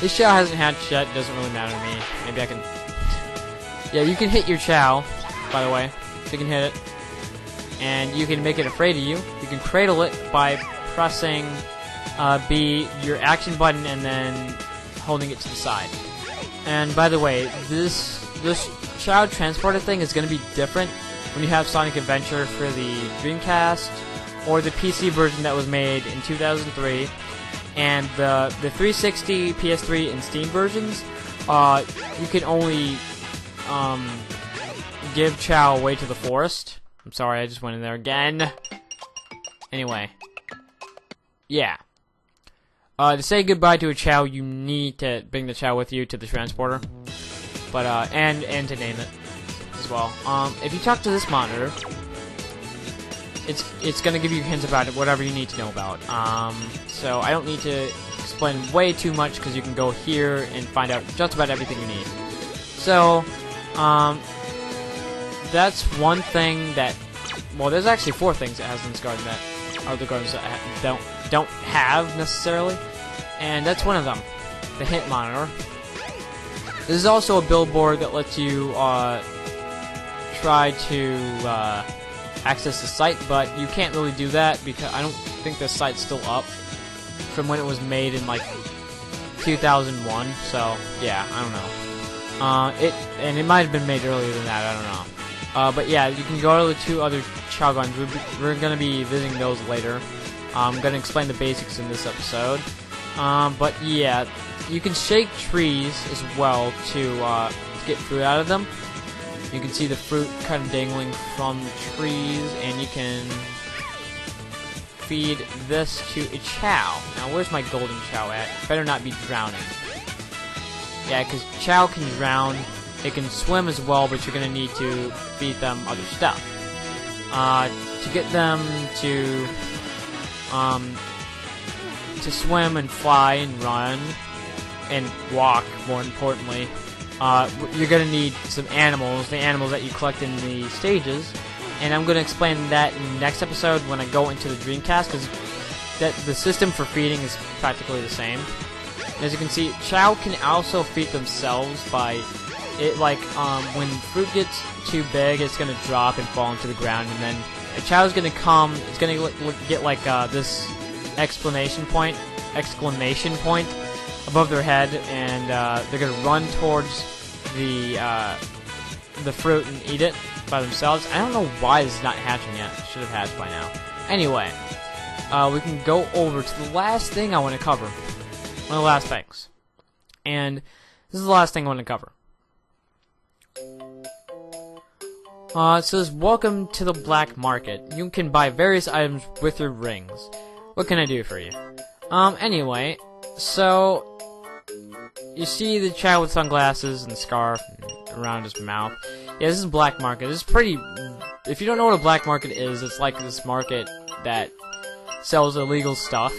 This Chao hasn't hatched yet. Doesn't really matter to me. Maybe I can... Yeah, you can hit your Chao, by the way. So you can hit it. And you can make it afraid of you. You can cradle it by pressing B, your action button, and then holding it to the side. And by the way, this Chao transporter thing is going to be different when you have Sonic Adventure for the Dreamcast or the PC version that was made in 2003, and the 360, PS3, and Steam versions. You can only give Chao away to the forest. I'm sorry, I just went in there again. Anyway, yeah. To say goodbye to a Chao, you need to bring the Chao with you to the transporter. But and to name it as well. If you talk to this monitor, it's gonna give you hints about it, whatever you need to know about. So I don't need to explain way too much because you can go here and find out just about everything you need. So that's one thing that, well, there's actually 4 things it has in this garden that other gardens that don't have necessarily, and that's one of them, the hint monitor. This is also a billboard that lets you try to access the site, but you can't really do that because I don't think the site's still up from when it was made in like 2001. So yeah, I don't know. It might have been made earlier than that. I don't know. But yeah, you can go to the 2 other Chao Gardens. We're going to be visiting those later. I'm going to explain the basics in this episode. But yeah, you can shake trees as well to get fruit out of them. You can see the fruit kind of dangling from the trees, and you can feed this to a Chao. Now, where's my golden Chao at? Better not be drowning. Yeah, because Chao can drown. It can swim as well, but you're going to need to feed them other stuff. To get them to swim and fly and run and walk, more importantly, you're going to need some animals, the animals that you collect in the stages. And I'm going to explain that in the next episode when I go into the Dreamcast, because the system for feeding is practically the same. As you can see, Chao can also feed themselves by... when fruit gets too big, it's gonna drop and fall into the ground, and then a Chao's gonna come. It's gonna get like this exclamation point above their head, and they're gonna run towards the fruit and eat it by themselves. I don't know why this is not hatching yet. It should have hatched by now. Anyway, we can go over to the last thing I want to cover. One of the last things, and this is the last thing I want to cover. It says, welcome to the black market. You can buy various items with your rings. What can I do for you? Anyway, so you see the Chao with sunglasses and scarf around his mouth. Yeah, this is black market. This is pretty... If you don't know what a black market is, it's like this market that sells illegal stuff,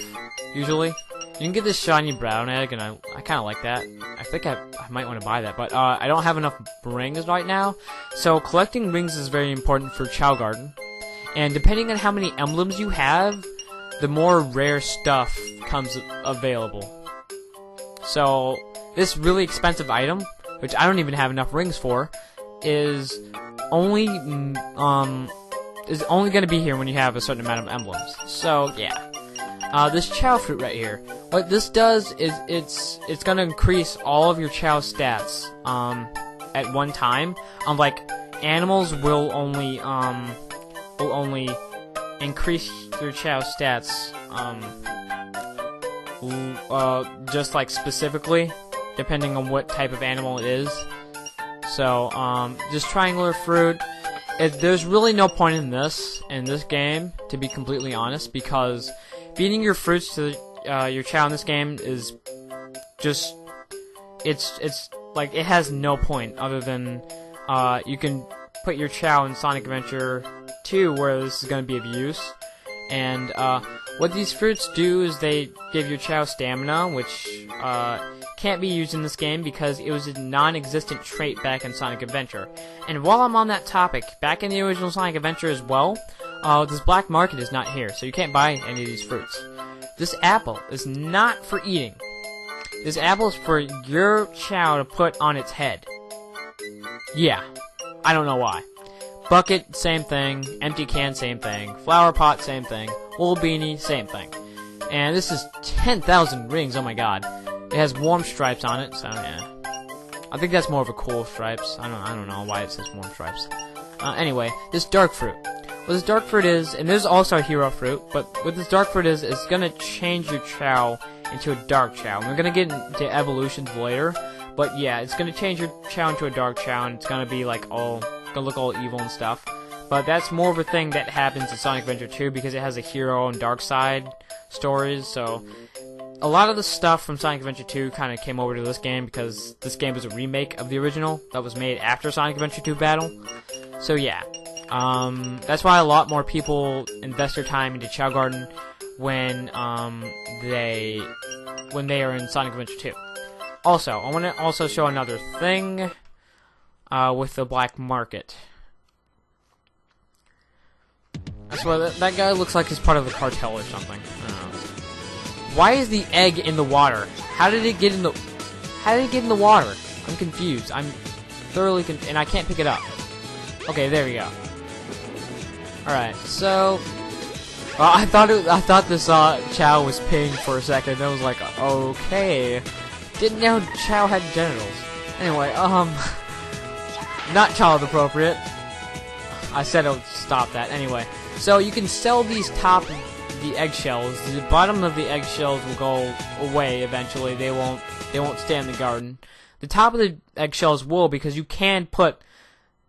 usually. You can get this shiny brown egg, and I kind of like that. I think I might want to buy that, but I don't have enough rings right now. So collecting rings is very important for Chao Garden. And depending on how many emblems you have, the more rare stuff comes available. So this really expensive item, which I don't even have enough rings for, is only going to be here when you have a certain amount of emblems. So yeah. This Chao fruit right here. What this does is it's gonna increase all of your Chao stats at one time. Like animals will only increase your Chao stats just like specifically depending on what type of animal it is. So this triangular fruit. There's really no point in this game, to be completely honest, because feeding your fruits to your Chao in this game is just it's like it has no point other than you can put your Chao in Sonic Adventure 2 where this is going to be of use. And what these fruits do is they give your Chao stamina, which can't be used in this game because it was a non-existent trait back in Sonic Adventure. And while I'm on that topic, back in the original Sonic Adventure as well, this black market is not here, so you can't buy any of these fruits. This apple is not for eating. This apple is for your Chao to put on its head. Yeah. I don't know why. Bucket, same thing. Empty can, same thing. Flower pot, same thing. Wool beanie, same thing. And this is 10,000 rings, oh my god. It has warm stripes on it, so yeah. I think that's more of a cool stripes. I don't know why it says warm stripes. Anyway, this dark fruit. What this dark fruit is, and there's also a hero fruit, but what this dark fruit is, it's gonna change your Chao into a dark Chao. And we're gonna get into evolutions later, but yeah, it's gonna change your Chao into a dark Chao, and it's gonna be like gonna look all evil and stuff. But that's more of a thing that happens in Sonic Adventure 2 because it has a hero and dark side stories, so a lot of the stuff from Sonic Adventure 2 kind of came over to this game because this game was a remake of the original that was made after Sonic Adventure 2 Battle. So yeah, that's why a lot more people invest their time into Chao Garden when they are in Sonic Adventure 2. Also, I want to also show another thing with the black market. I swear that guy looks like he's part of the cartel or something. I don't know. Why is the egg in the water? How did it get in the water? I'm confused. I'm thoroughly confused, and I can't pick it up. Okay, there we go. Alright, so I thought this Chao was pink for a second. I was like, okay. Didn't know Chao had genitals. Anyway, not child appropriate. I said I would stop that. Anyway, so you can sell these top the eggshells. The bottom of the eggshells will go away eventually. They won't stay in the garden. The top of the eggshells will, because you can put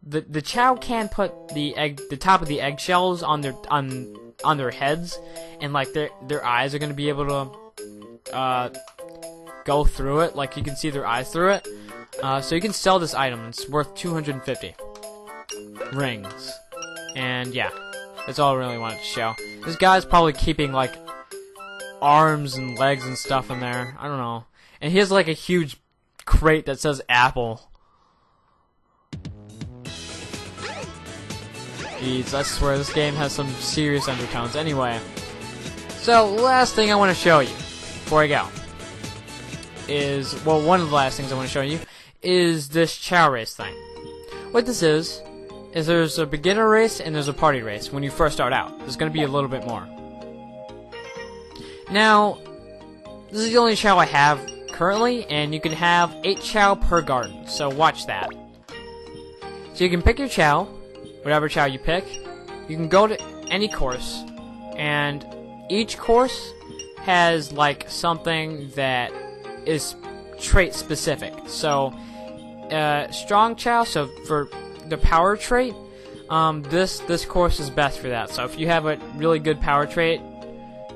the Chao can put the top of the eggshells on their heads, and like their eyes are gonna be able to go through it. Like you can see their eyes through it. So you can sell this item. It's worth 250 rings. And yeah, that's all I really wanted to show. This guy's probably keeping like arms and legs and stuff in there. I don't know. And he has like a huge crate that says apple. Jeez, I swear this game has some serious undertones. Anyway, so last thing I want to show you before I go is, well, one of the last things I want to show you is this Chao race thing. What this is there's a beginner race and there's a party race when you first start out. There's going to be a little bit more. Now, this is the only Chao I have currently, and you can have 8 Chao per garden, so watch that. So you can pick your Chao, whatever Chao you pick. You can go to any course, and each course has like something that is trait specific. So, strong Chao, so for the power trait, this course is best for that. So if you have a really good power trait,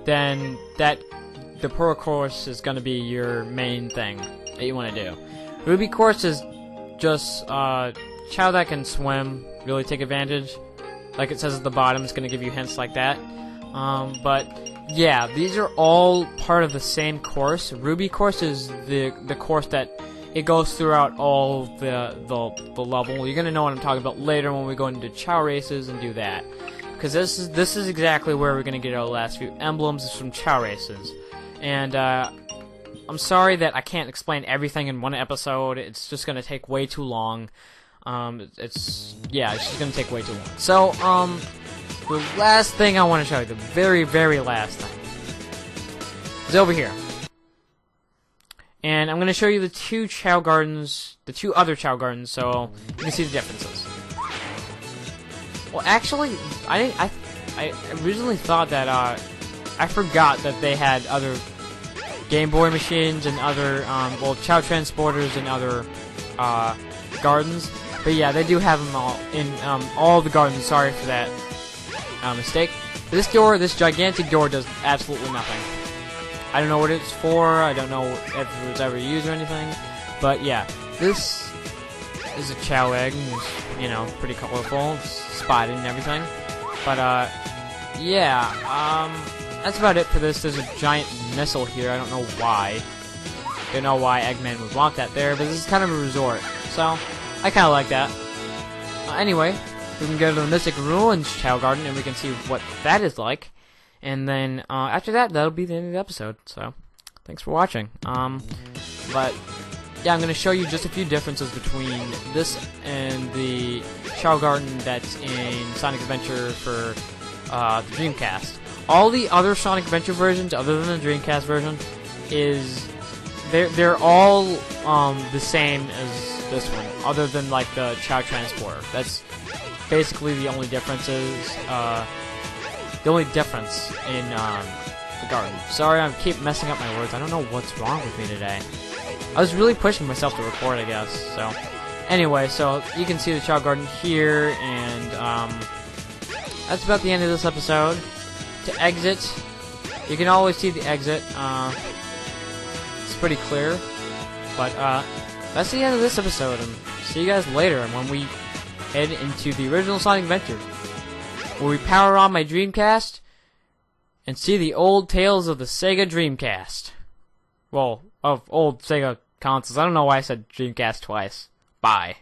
then the Pearl course is going to be your main thing that you want to do. Ruby course is just Chao that can swim, really take advantage. Like it says at the bottom, it's going to give you hints like that. But yeah, these are all part of the same course. Ruby course is the course that it goes throughout all the level. You're gonna know what I'm talking about later when we go into Chao races and do that, because this is exactly where we're gonna get our last few emblems is from Chao races. And I'm sorry that I can't explain everything in one episode. It's just gonna take way too long. It's just gonna take way too long. So the last thing I want to show you, the very last thing, is over here. And I'm going to show you the two other Chao Gardens, so you can see the differences. Well, actually, I originally thought that, I forgot that they had other Game Boy machines and other, Chao transporters and other, gardens. But yeah, they do have them all in, all the gardens. Sorry for that, mistake. But this gigantic door does absolutely nothing. I don't know what it's for, I don't know if it was ever used or anything, but yeah, this is a Chao egg, and it's, you know, pretty colorful, it's spotted and everything, but yeah, that's about it for this. There's a giant missile here, I don't know why. Don't know why Eggman would want that there, but this is kind of a resort, so I kind of like that. Anyway, we can go to the Mystic Ruins Chao Garden, and we can see what that is like. And then, after that, that'll be the end of the episode. So, thanks for watching. But yeah, I'm going to show you just a few differences between this and the Chao Garden that's in Sonic Adventure for the Dreamcast. All the other Sonic Adventure versions, other than the Dreamcast version, they're all the same as this one, other than like the Chao Transporter. That's basically the only differences. The only difference in the garden. Sorry, I keep messing up my words. I don't know what's wrong with me today. I was really pushing myself to record, I guess. So, anyway, so you can see the Chao Garden here, and that's about the end of this episode. To exit, you can always see the exit. It's pretty clear, but that's the end of this episode. And see you guys later, and when we head into the original Sonic Adventure, where we power on my Dreamcast and see the old tales of the Sega Dreamcast. Well, of old Sega consoles. I don't know why I said Dreamcast twice. Bye.